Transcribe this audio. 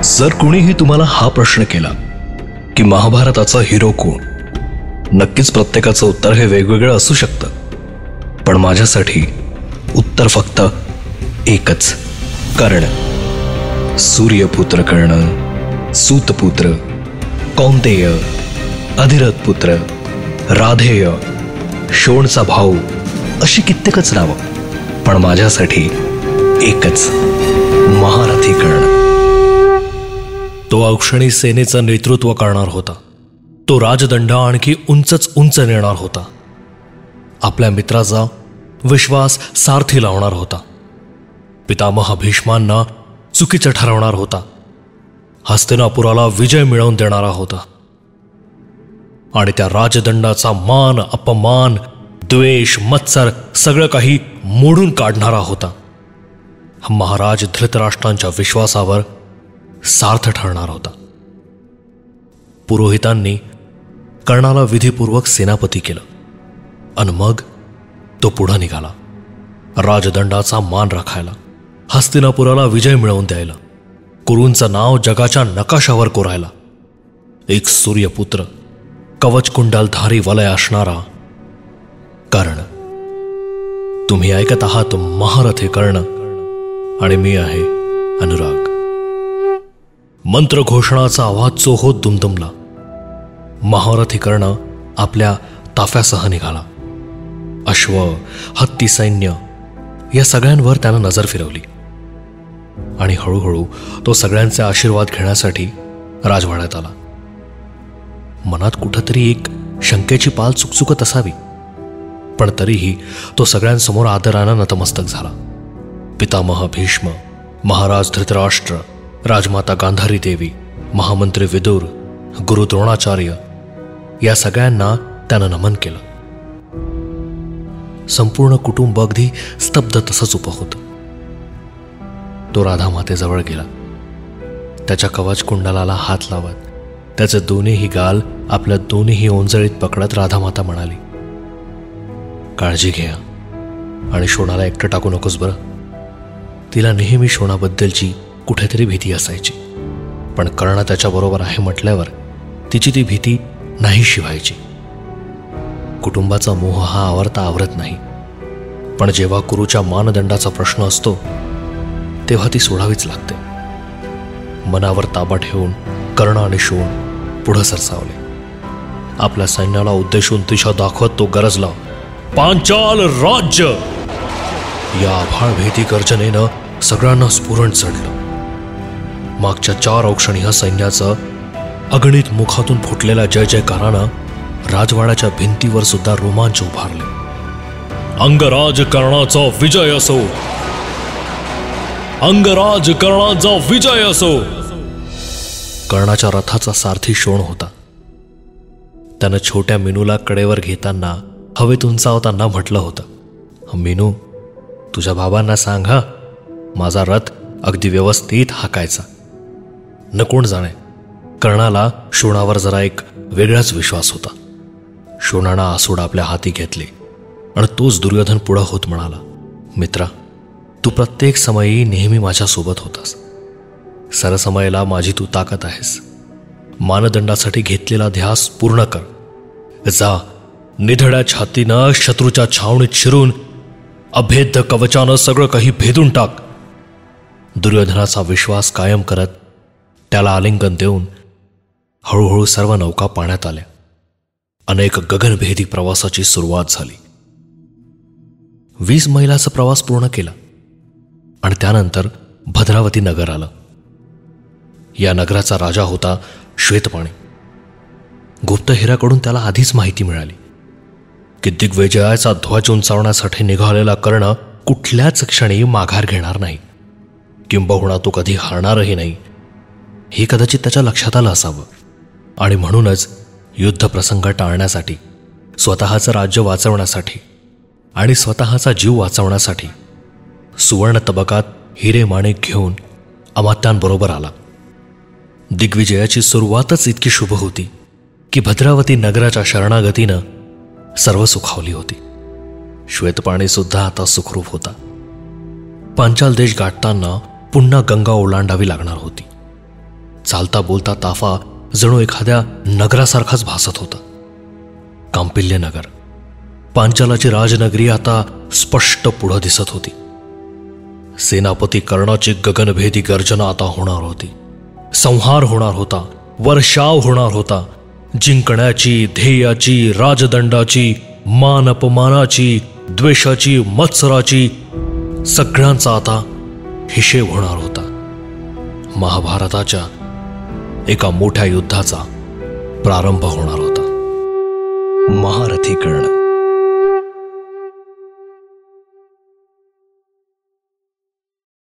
जर कोणीही तुम्हाला हा प्रश्न केला की महाभारताचा हिरो कोण, नक्कीच प्रत्येकाचं उत्तर हे वेगवेगळं असू शकतं, पण माझ्यासाठी उत्तर फक्त एकच, कर्ण. सूर्यपुत्र कर्ण, सूतपुत्र, कौंतेय, अधिरथ पुत्र, राधेय, शोणचा भाऊ, अशी कित्येकच नावं, पण माझ्यासाठी एकच, महारथी कर्ण. तो औक्षणी सेनेचं नेतृत्व करणार होता. तो राजदंड आणखी उंचच उंच नेणार होता. आपल्या मित्राचा विश्वास सारथी लावणार होता. पितामह भीष्मांना चुकीचं ठरवणार होता. हस्तिनापुराला विजय मिळवून देणारा होता. आणि त्या राजदंडाचा मान अपमान, द्वेष, मत्सर सगळं काही मोडून काढणारा होता. महाराज धृतराष्ट्रांच्या विश्वासावर सार्थ ठरणार होता. पुरोहितांनी कर्णाला विधीपूर्वक सेनापती केलं आणि मग तो पुढे निघाला, राजदंडाचा मान राखायला, हस्तिनापुराला विजय मिळवून द्यायला, कुरूंचं नाव जगाच्या नकाशावर कोरायला. एक सूर्यपुत्र, कवचकुंडलधारी वलय असणारा कर्ण. तुम्ही ऐकत आहात महारथी कर्ण आणि मी आहे अनुराग. मंत्रघोषणाचा आवाज चोहोत दुमदुमला. महारथी कर्ण आपल्या ताफ्यासह निघाला. अश्व, हत्ती सैन्य या सगळ्यांवर त्यानं नजर फिरवली आणि हळूहळू तो सगळ्यांचे आशीर्वाद घेण्यासाठी राजवाड्यात आला. मनात कुठंतरी एक शंकेची पाल चुकचुकत असावी, पण तरीही तो सगळ्यांसमोर आदरानं नतमस्तक झाला. पितामह भीष्म, महाराज धृतराष्ट्र, राजमाता गांधारी देवी, महामंत्री विदुर, गुरु द्रोणाचार्य या सगळ्यांना त्यानं नमन केलं. संपूर्ण कुटुंब अगदी स्तब्ध तसंच उभं होतं. तो राधामातेजवळ गेला. त्याच्या कवच कुंडलाला हात लावत त्याचे दोन्हीही गाल आपल्या दोन्हीही ओंजळीत पकडत राधामाता म्हणाली, काळजी घ्या आणि शोणाला एकटं टाकू नकोस बरं. तिला नेहमी शोणाबद्दलची कुठेतरी भीती असायची, पण कर्ण त्याच्याबरोबर आहे म्हटल्यावर तिची ती भीती नाही शिवायची. कुटुंबाचा मोह हा आवरता आवरत नाही, पण जेव्हा कुरूच्या मानदंडाचा प्रश्न असतो तेव्हा ती सोडावीच लागते. मनावर ताबा ठेवून कर्ण आणि शोण पुढे सरसावले. आपल्या सैन्याला उद्देशून दिशा दाखवत तो गरजला, पांचाल राज्य. या आभाळभेदी गर्जनेनं सगळ्यांना स्फुरण चढलं. मागच्या 4 औक्षणीय सैन्याचं अगणित मुखातून फुटलेल्या जय जयकारानं राजवाड्याच्या भिंतीवर सुद्धा रोमांच उभारले. अंगराज कर्णाचा विजय असो, अंगराज कर्णाचा विजय असो. कर्णाच्या रथाचा सारथी शोण होता. त्यानं छोट्या मीनूला कडेवर घेताना हवेत उंचावताना म्हटलं होतं, मीनू, तुझ्या बाबांना सांग हा, माझा रथ अगदी व्यवस्थित हाकायचा. न कोण जाणे, कर्णाला शोणावर जरा एक वेगळाच विश्वास होता. शोणानं आसूड आपल्या हाती घेतले आणि तोच दुर्योधन पुढं होत म्हणाला, मित्रा, तू प्रत्येक समयी नेहमी माझ्यासोबत होतास. सरसमयला माझी तू ताकद आहेस. मानदंडासाठी घेतलेला ध्यास पूर्ण कर. जा, निधड्या छातीनं शत्रूच्या छावणीत शिरून अभेद्य कवचानं सगळं काही भेदून टाक. दुर्योधनाचा विश्वास कायम करत त्याला आलिंगन देऊन हळूहळू सर्व नौका पाण्यात आल्या. अनेक गगनभेदी प्रवासाची सुरुवात झाली. 20 मैलाचा प्रवास पूर्ण केला आणि त्यानंतर भद्रावती नगर आलं. या नगराचा राजा होता श्वेतपाणी. गुप्तहेराकडून त्याला आधीच माहिती मिळाली की दिग्विजयाचा ध्वज उंचावण्यासाठी निघालेला कर्ण कुठल्याच क्षणी माघार घेणार नाही, किंबहुना तो कधी हारणारही नाही. हे कदाचित त्याच्या लक्षात आलं असावं आणि म्हणूनच युद्धप्रसंग टाळण्यासाठी, स्वतःचं राज्य वाचवण्यासाठी आणि स्वतःचा जीव वाचवण्यासाठी सुवर्ण तबकात हिरे माणिक घेऊन अमात्यांबरोबर आला. दिग्विजयाची सुरुवातच इतकी शुभ होती की भद्रावती नगराच्या शरणागतीनं सर्व सुखावली होती. श्वेतपाणी सुद्धा आता सुखरूप होता. पांचाल देश गाठताना पुन्हा गंगा ओलांडावी लागणार होती. चालता बोलता ताफा जणू एखाद्या नगरासारखाच भासत होता. कांपिल्य नगर, पांचालाची राजनगरी आता स्पष्ट पुढं दिसत होती. सेनापती कर्णाची गगनभेदी गर्जना आता होणार होती. संहार होणार होता, वर्षाव होणार होता. जिंकण्याची, ध्येयाची, राजदंडाची, मान अपमानाची, द्वेषाची, मत्सराची, सगळ्यांचा आता हिशेब होणार होता. महाभारताच्या एका मोठ्या युद्धाचा प्रारंभ होणार होता. महारथी कर्ण